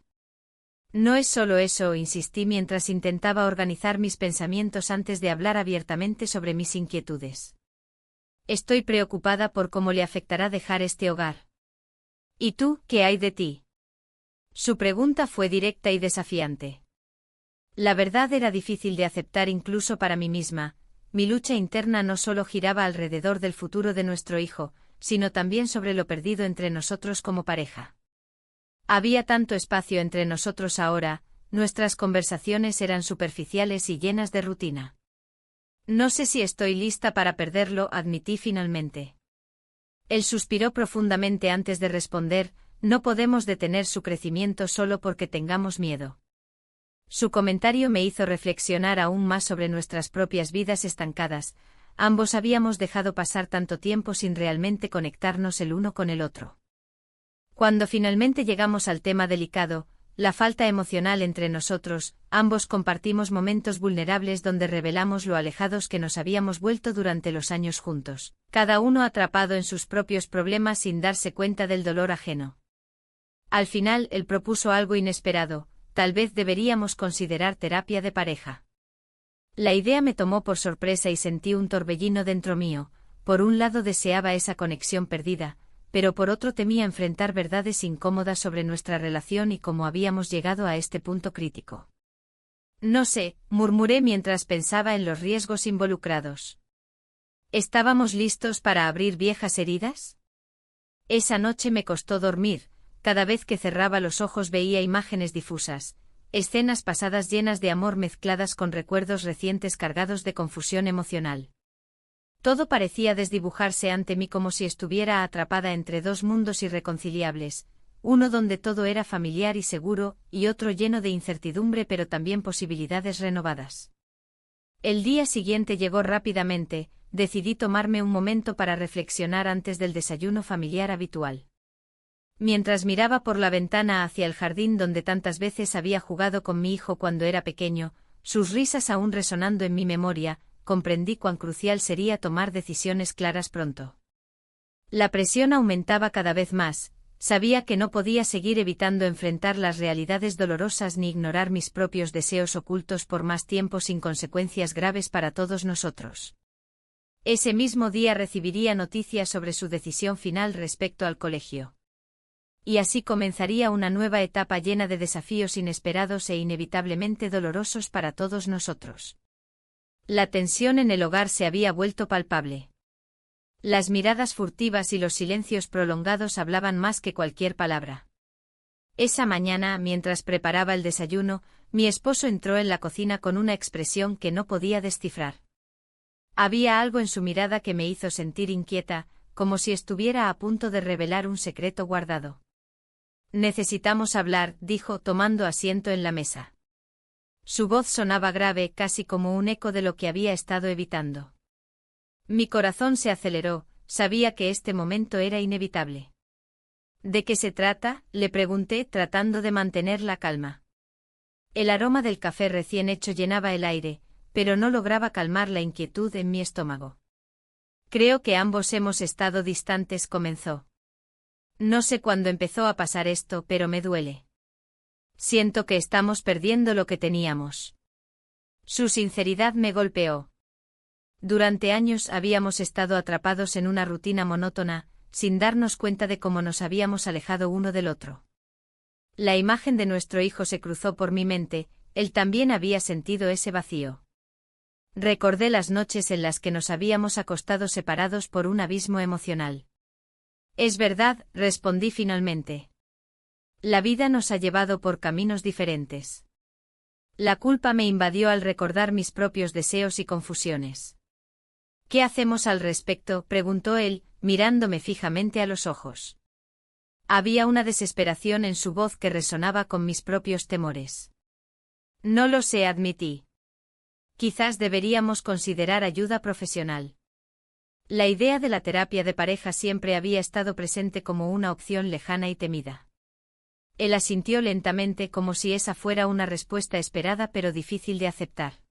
«No es solo eso», insistí mientras intentaba organizar mis pensamientos antes de hablar abiertamente sobre mis inquietudes. «Estoy preocupada por cómo le afectará dejar este hogar». «¿Y tú, qué hay de ti?» Su pregunta fue directa y desafiante. La verdad era difícil de aceptar incluso para mí misma. Mi lucha interna no solo giraba alrededor del futuro de nuestro hijo, sino también sobre lo perdido entre nosotros como pareja. Había tanto espacio entre nosotros ahora, nuestras conversaciones eran superficiales y llenas de rutina. «No sé si estoy lista para perderlo», admití finalmente. Él suspiró profundamente antes de responder. «No podemos detener su crecimiento solo porque tengamos miedo». Su comentario me hizo reflexionar aún más sobre nuestras propias vidas estancadas. Ambos habíamos dejado pasar tanto tiempo sin realmente conectarnos el uno con el otro. Cuando finalmente llegamos al tema delicado, la falta emocional entre nosotros, ambos compartimos momentos vulnerables donde revelamos lo alejados que nos habíamos vuelto durante los años juntos, cada uno atrapado en sus propios problemas sin darse cuenta del dolor ajeno. Al final, él propuso algo inesperado: «Tal vez deberíamos considerar terapia de pareja». La idea me tomó por sorpresa y sentí un torbellino dentro mío. Por un lado deseaba esa conexión perdida, pero por otro temía enfrentar verdades incómodas sobre nuestra relación y cómo habíamos llegado a este punto crítico. «No sé», murmuré mientras pensaba en los riesgos involucrados. ¿Estábamos listos para abrir viejas heridas? Esa noche me costó dormir. Cada vez que cerraba los ojos veía imágenes difusas, escenas pasadas llenas de amor mezcladas con recuerdos recientes cargados de confusión emocional. Todo parecía desdibujarse ante mí como si estuviera atrapada entre dos mundos irreconciliables, uno donde todo era familiar y seguro, y otro lleno de incertidumbre pero también posibilidades renovadas. El día siguiente llegó rápidamente. Decidí tomarme un momento para reflexionar antes del desayuno familiar habitual. Mientras miraba por la ventana hacia el jardín donde tantas veces había jugado con mi hijo cuando era pequeño, sus risas aún resonando en mi memoria, comprendí cuán crucial sería tomar decisiones claras pronto. La presión aumentaba cada vez más. Sabía que no podía seguir evitando enfrentar las realidades dolorosas ni ignorar mis propios deseos ocultos por más tiempo sin consecuencias graves para todos nosotros. Ese mismo día recibiría noticias sobre su decisión final respecto al colegio. Y así comenzaría una nueva etapa llena de desafíos inesperados e inevitablemente dolorosos para todos nosotros. La tensión en el hogar se había vuelto palpable. Las miradas furtivas y los silencios prolongados hablaban más que cualquier palabra. Esa mañana, mientras preparaba el desayuno, mi esposo entró en la cocina con una expresión que no podía descifrar. Había algo en su mirada que me hizo sentir inquieta, como si estuviera a punto de revelar un secreto guardado. «Necesitamos hablar», dijo, tomando asiento en la mesa. Su voz sonaba grave, casi como un eco de lo que había estado evitando. Mi corazón se aceleró, sabía que este momento era inevitable. «¿De qué se trata?», le pregunté, tratando de mantener la calma. El aroma del café recién hecho llenaba el aire, pero no lograba calmar la inquietud en mi estómago. «Creo que ambos hemos estado distantes», comenzó. «No sé cuándo empezó a pasar esto, pero me duele. Siento que estamos perdiendo lo que teníamos». Su sinceridad me golpeó. Durante años habíamos estado atrapados en una rutina monótona, sin darnos cuenta de cómo nos habíamos alejado uno del otro. La imagen de nuestro hijo se cruzó por mi mente. Él también había sentido ese vacío. Recordé las noches en las que nos habíamos acostado separados por un abismo emocional. Es verdad, respondí finalmente. La vida nos ha llevado por caminos diferentes. La culpa me invadió al recordar mis propios deseos y confusiones. ¿Qué hacemos al respecto?, preguntó él, mirándome fijamente a los ojos. Había una desesperación en su voz que resonaba con mis propios temores. No lo sé, admití. Quizás deberíamos considerar ayuda profesional. La idea de la terapia de pareja siempre había estado presente como una opción lejana y temida. Él asintió lentamente como si esa fuera una respuesta esperada pero difícil de aceptar.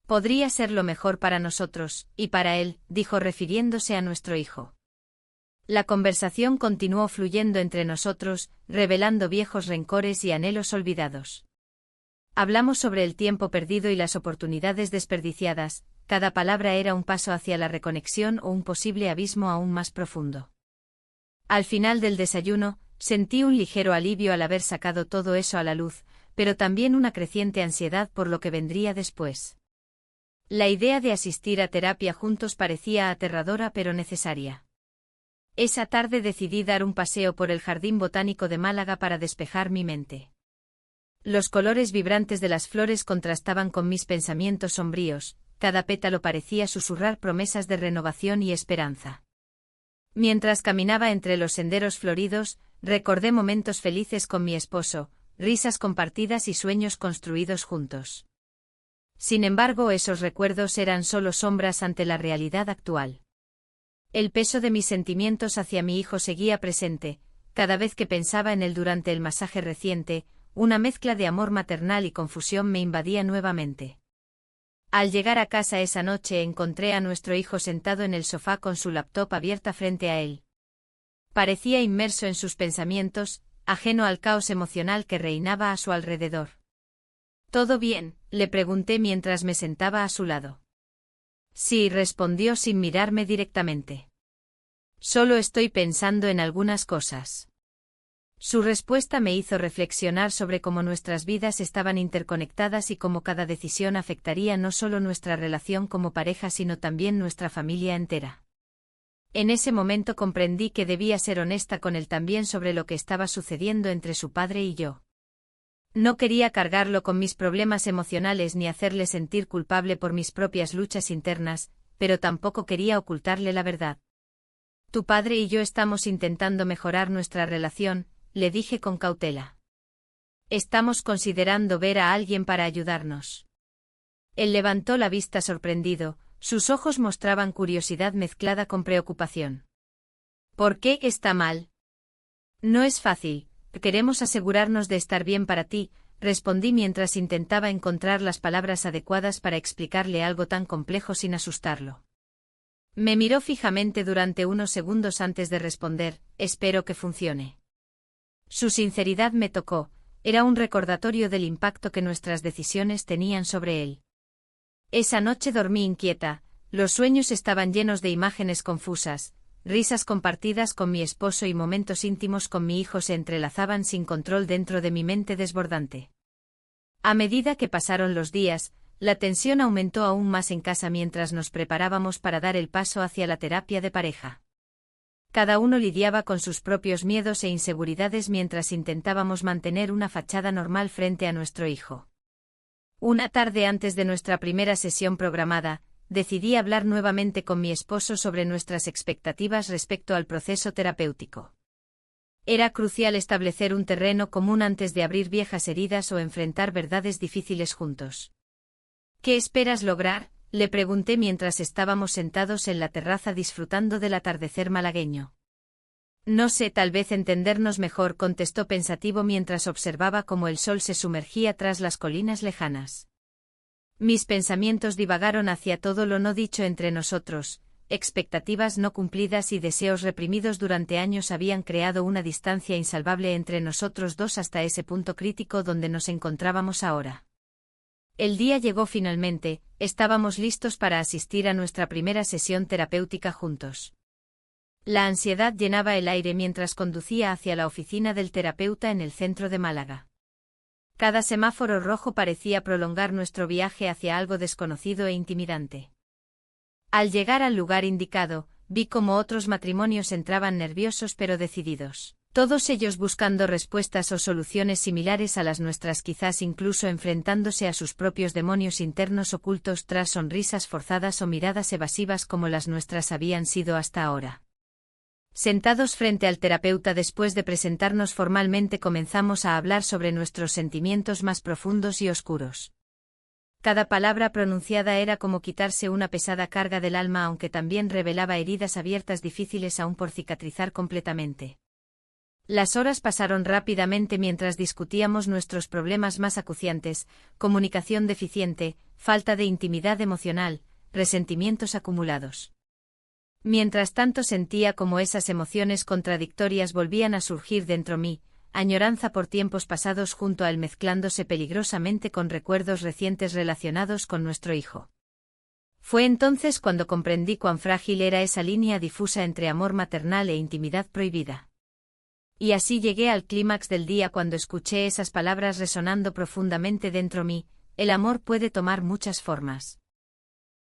Podría ser lo mejor para nosotros, y para él, dijo refiriéndose a nuestro hijo. La conversación continuó fluyendo entre nosotros, revelando viejos rencores y anhelos olvidados. Hablamos sobre el tiempo perdido y las oportunidades desperdiciadas, cada palabra era un paso hacia la reconexión o un posible abismo aún más profundo. Al final del desayuno, sentí un ligero alivio al haber sacado todo eso a la luz, pero también una creciente ansiedad por lo que vendría después. La idea de asistir a terapia juntos parecía aterradora pero necesaria. Esa tarde decidí dar un paseo por el Jardín Botánico de Málaga para despejar mi mente. Los colores vibrantes de las flores contrastaban con mis pensamientos sombríos, cada pétalo parecía susurrar promesas de renovación y esperanza. Mientras caminaba entre los senderos floridos, recordé momentos felices con mi esposo, risas compartidas y sueños construidos juntos. Sin embargo, esos recuerdos eran solo sombras ante la realidad actual. El peso de mis sentimientos hacia mi hijo seguía presente, cada vez que pensaba en él durante el masaje reciente, una mezcla de amor maternal y confusión me invadía nuevamente. Al llegar a casa esa noche encontré a nuestro hijo sentado en el sofá con su laptop abierta frente a él. Parecía inmerso en sus pensamientos, ajeno al caos emocional que reinaba a su alrededor. ¿Todo bien?, le pregunté mientras me sentaba a su lado. Sí, respondió sin mirarme directamente. Solo estoy pensando en algunas cosas. Su respuesta me hizo reflexionar sobre cómo nuestras vidas estaban interconectadas y cómo cada decisión afectaría no solo nuestra relación como pareja sino también nuestra familia entera. En ese momento comprendí que debía ser honesta con él también sobre lo que estaba sucediendo entre su padre y yo. No quería cargarlo con mis problemas emocionales ni hacerle sentir culpable por mis propias luchas internas, pero tampoco quería ocultarle la verdad. Tu padre y yo estamos intentando mejorar nuestra relación, le dije con cautela. Estamos considerando ver a alguien para ayudarnos. Él levantó la vista sorprendido, sus ojos mostraban curiosidad mezclada con preocupación. ¿Por qué está mal? No es fácil. Queremos asegurarnos de estar bien para ti, respondí mientras intentaba encontrar las palabras adecuadas para explicarle algo tan complejo sin asustarlo. Me miró fijamente durante unos segundos antes de responder, espero que funcione. Su sinceridad me tocó, era un recordatorio del impacto que nuestras decisiones tenían sobre él. Esa noche dormí inquieta, los sueños estaban llenos de imágenes confusas, risas compartidas con mi esposo y momentos íntimos con mi hijo se entrelazaban sin control dentro de mi mente desbordante. A medida que pasaron los días, la tensión aumentó aún más en casa mientras nos preparábamos para dar el paso hacia la terapia de pareja. Cada uno lidiaba con sus propios miedos e inseguridades mientras intentábamos mantener una fachada normal frente a nuestro hijo. Una tarde antes de nuestra primera sesión programada, decidí hablar nuevamente con mi esposo sobre nuestras expectativas respecto al proceso terapéutico. Era crucial establecer un terreno común antes de abrir viejas heridas o enfrentar verdades difíciles juntos. ¿Qué esperas lograr?, le pregunté mientras estábamos sentados en la terraza disfrutando del atardecer malagueño. No sé, tal vez entendernos mejor, contestó pensativo mientras observaba cómo el sol se sumergía tras las colinas lejanas. Mis pensamientos divagaron hacia todo lo no dicho entre nosotros, expectativas no cumplidas y deseos reprimidos durante años habían creado una distancia insalvable entre nosotros dos hasta ese punto crítico donde nos encontrábamos ahora. El día llegó finalmente, estábamos listos para asistir a nuestra primera sesión terapéutica juntos. La ansiedad llenaba el aire mientras conducía hacia la oficina del terapeuta en el centro de Málaga. Cada semáforo rojo parecía prolongar nuestro viaje hacia algo desconocido e intimidante. Al llegar al lugar indicado, vi cómo otros matrimonios entraban nerviosos pero decididos. Todos ellos buscando respuestas o soluciones similares a las nuestras, quizás incluso enfrentándose a sus propios demonios internos ocultos tras sonrisas forzadas o miradas evasivas como las nuestras habían sido hasta ahora. Sentados frente al terapeuta después de presentarnos formalmente, comenzamos a hablar sobre nuestros sentimientos más profundos y oscuros. Cada palabra pronunciada era como quitarse una pesada carga del alma, aunque también revelaba heridas abiertas difíciles aún por cicatrizar completamente. Las horas pasaron rápidamente mientras discutíamos nuestros problemas más acuciantes: comunicación deficiente, falta de intimidad emocional, resentimientos acumulados. Mientras tanto sentía como esas emociones contradictorias volvían a surgir dentro mí, añoranza por tiempos pasados junto a él mezclándose peligrosamente con recuerdos recientes relacionados con nuestro hijo. Fue entonces cuando comprendí cuán frágil era esa línea difusa entre amor maternal e intimidad prohibida. Y así llegué al clímax del día cuando escuché esas palabras resonando profundamente dentro mí: el amor puede tomar muchas formas.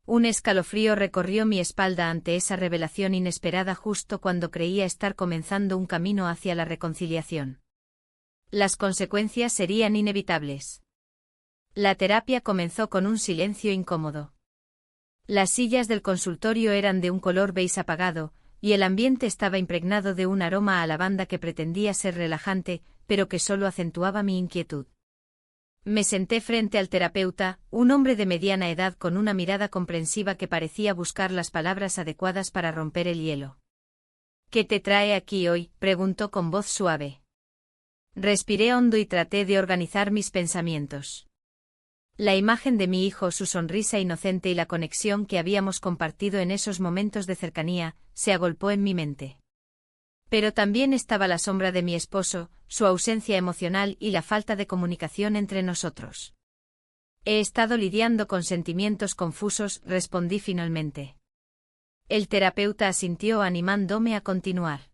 Un escalofrío recorrió mi espalda ante esa revelación inesperada justo cuando creía estar comenzando un camino hacia la reconciliación. Las consecuencias serían inevitables. La terapia comenzó con un silencio incómodo. Las sillas del consultorio eran de un color beige apagado, y el ambiente estaba impregnado de un aroma a lavanda que pretendía ser relajante, pero que solo acentuaba mi inquietud. Me senté frente al terapeuta, un hombre de mediana edad con una mirada comprensiva que parecía buscar las palabras adecuadas para romper el hielo. ¿Qué te trae aquí hoy?, preguntó con voz suave. Respiré hondo y traté de organizar mis pensamientos. La imagen de mi hijo, su sonrisa inocente y la conexión que habíamos compartido en esos momentos de cercanía, se agolpó en mi mente. Pero también estaba la sombra de mi esposo, su ausencia emocional y la falta de comunicación entre nosotros. He estado lidiando con sentimientos confusos, respondí finalmente. El terapeuta asintió animándome a continuar.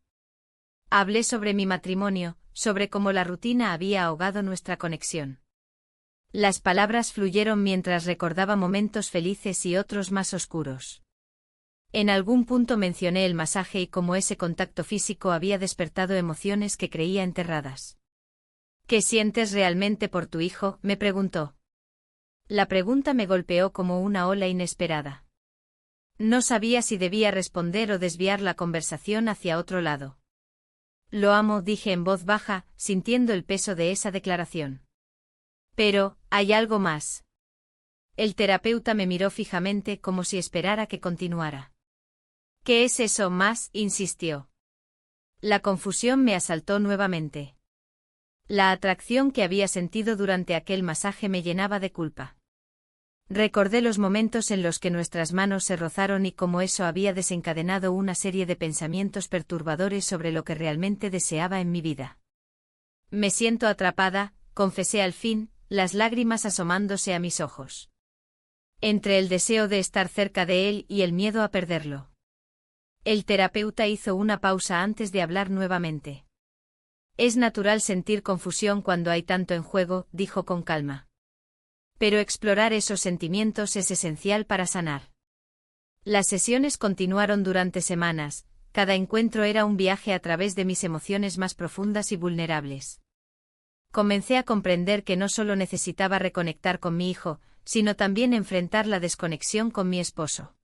Hablé sobre mi matrimonio, sobre cómo la rutina había ahogado nuestra conexión. Las palabras fluyeron mientras recordaba momentos felices y otros más oscuros. En algún punto mencioné el masaje y cómo ese contacto físico había despertado emociones que creía enterradas. ¿Qué sientes realmente por tu hijo?, me preguntó. La pregunta me golpeó como una ola inesperada. No sabía si debía responder o desviar la conversación hacia otro lado. Lo amo, dije en voz baja, sintiendo el peso de esa declaración. Pero, ¿hay algo más? El terapeuta me miró fijamente como si esperara que continuara. ¿Qué es eso más?, insistió. La confusión me asaltó nuevamente. La atracción que había sentido durante aquel masaje me llenaba de culpa. Recordé los momentos en los que nuestras manos se rozaron y cómo eso había desencadenado una serie de pensamientos perturbadores sobre lo que realmente deseaba en mi vida. Me siento atrapada, confesé al fin, las lágrimas asomándose a mis ojos. Entre el deseo de estar cerca de él y el miedo a perderlo. El terapeuta hizo una pausa antes de hablar nuevamente. Es natural sentir confusión cuando hay tanto en juego, dijo con calma. Pero explorar esos sentimientos es esencial para sanar. Las sesiones continuaron durante semanas, cada encuentro era un viaje a través de mis emociones más profundas y vulnerables. Comencé a comprender que no solo necesitaba reconectar con mi hijo, sino también enfrentar la desconexión con mi esposo.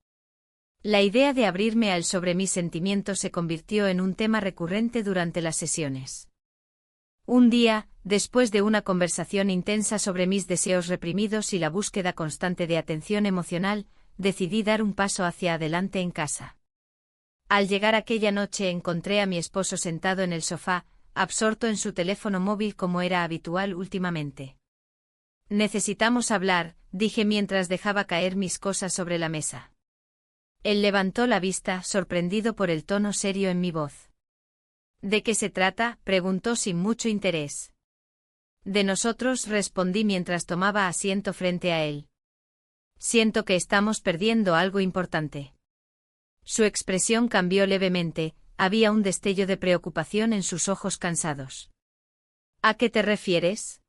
La idea de abrirme a él sobre mis sentimientos se convirtió en un tema recurrente durante las sesiones. Un día, después de una conversación intensa sobre mis deseos reprimidos y la búsqueda constante de atención emocional, decidí dar un paso hacia adelante en casa. Al llegar aquella noche encontré a mi esposo sentado en el sofá, absorto en su teléfono móvil como era habitual últimamente. Necesitamos hablar, dije mientras dejaba caer mis cosas sobre la mesa. Él levantó la vista, sorprendido por el tono serio en mi voz. ¿De qué se trata?, preguntó sin mucho interés. De nosotros, respondí mientras tomaba asiento frente a él. Siento que estamos perdiendo algo importante. Su expresión cambió levemente, había un destello de preocupación en sus ojos cansados. ¿A qué te refieres?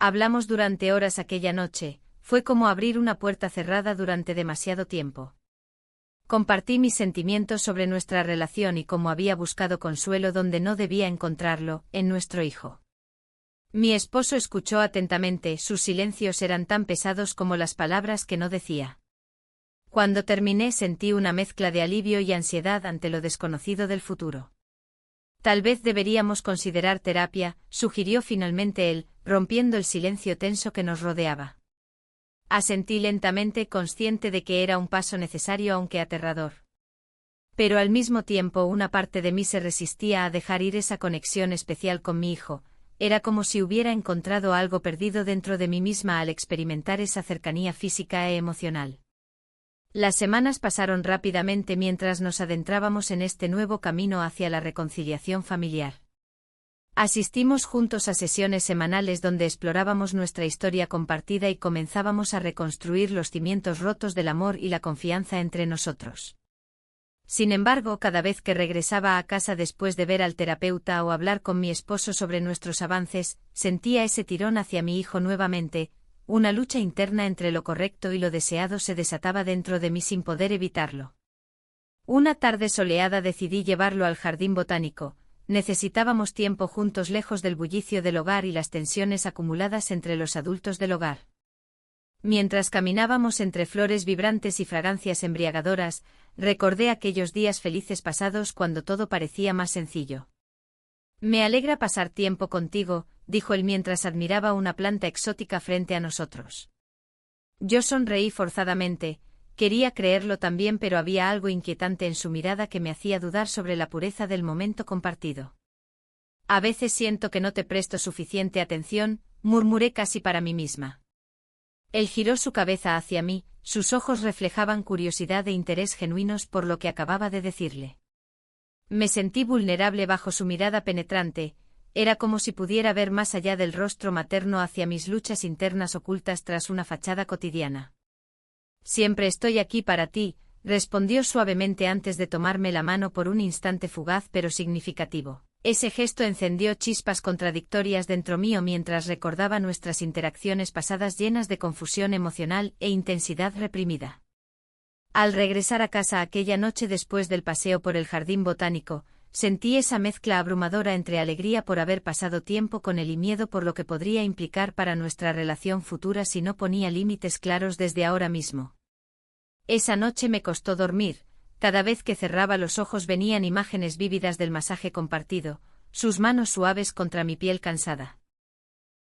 Hablamos durante horas aquella noche, fue como abrir una puerta cerrada durante demasiado tiempo. Compartí mis sentimientos sobre nuestra relación y cómo había buscado consuelo donde no debía encontrarlo, en nuestro hijo. Mi esposo escuchó atentamente, sus silencios eran tan pesados como las palabras que no decía. Cuando terminé sentí una mezcla de alivio y ansiedad ante lo desconocido del futuro. Tal vez deberíamos considerar terapia, sugirió finalmente él, rompiendo el silencio tenso que nos rodeaba. Asentí lentamente, consciente de que era un paso necesario aunque aterrador. Pero al mismo tiempo una parte de mí se resistía a dejar ir esa conexión especial con mi hijo, era como si hubiera encontrado algo perdido dentro de mí misma al experimentar esa cercanía física e emocional. Las semanas pasaron rápidamente mientras nos adentrábamos en este nuevo camino hacia la reconciliación familiar. Asistimos juntos a sesiones semanales donde explorábamos nuestra historia compartida y comenzábamos a reconstruir los cimientos rotos del amor y la confianza entre nosotros. Sin embargo, cada vez que regresaba a casa después de ver al terapeuta o hablar con mi esposo sobre nuestros avances, sentía ese tirón hacia mi hijo nuevamente. Una lucha interna entre lo correcto y lo deseado se desataba dentro de mí sin poder evitarlo. Una tarde soleada decidí llevarlo al jardín botánico. Necesitábamos tiempo juntos lejos del bullicio del hogar y las tensiones acumuladas entre los adultos del hogar. Mientras caminábamos entre flores vibrantes y fragancias embriagadoras, recordé aquellos días felices pasados cuando todo parecía más sencillo. Me alegra pasar tiempo contigo, dijo él mientras admiraba una planta exótica frente a nosotros. Yo sonreí forzadamente, quería creerlo también, pero había algo inquietante en su mirada que me hacía dudar sobre la pureza del momento compartido. A veces siento que no te presto suficiente atención, murmuré casi para mí misma. Él giró su cabeza hacia mí, sus ojos reflejaban curiosidad e interés genuinos por lo que acababa de decirle. Me sentí vulnerable bajo su mirada penetrante, era como si pudiera ver más allá del rostro materno hacia mis luchas internas ocultas tras una fachada cotidiana. Siempre estoy aquí para ti, respondió suavemente antes de tomarme la mano por un instante fugaz pero significativo. Ese gesto encendió chispas contradictorias dentro mío mientras recordaba nuestras interacciones pasadas llenas de confusión emocional e intensidad reprimida. Al regresar a casa aquella noche después del paseo por el jardín botánico, sentí esa mezcla abrumadora entre alegría por haber pasado tiempo con él y miedo por lo que podría implicar para nuestra relación futura si no ponía límites claros desde ahora mismo. Esa noche me costó dormir, cada vez que cerraba los ojos venían imágenes vívidas del masaje compartido, sus manos suaves contra mi piel cansada.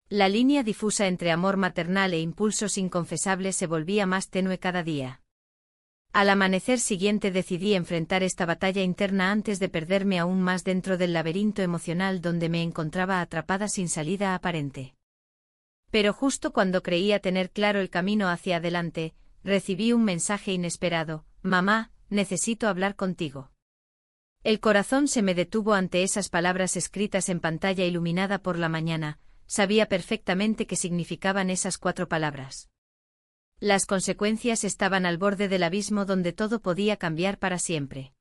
La línea difusa entre amor maternal e impulsos inconfesables se volvía más tenue cada día. Al amanecer siguiente decidí enfrentar esta batalla interna antes de perderme aún más dentro del laberinto emocional donde me encontraba atrapada sin salida aparente. Pero justo cuando creía tener claro el camino hacia adelante, recibí un mensaje inesperado: «Mamá, necesito hablar contigo». El corazón se me detuvo ante esas palabras escritas en pantalla iluminada por la mañana, sabía perfectamente qué significaban esas 4 palabras. Las consecuencias estaban al borde del abismo donde todo podía cambiar para siempre.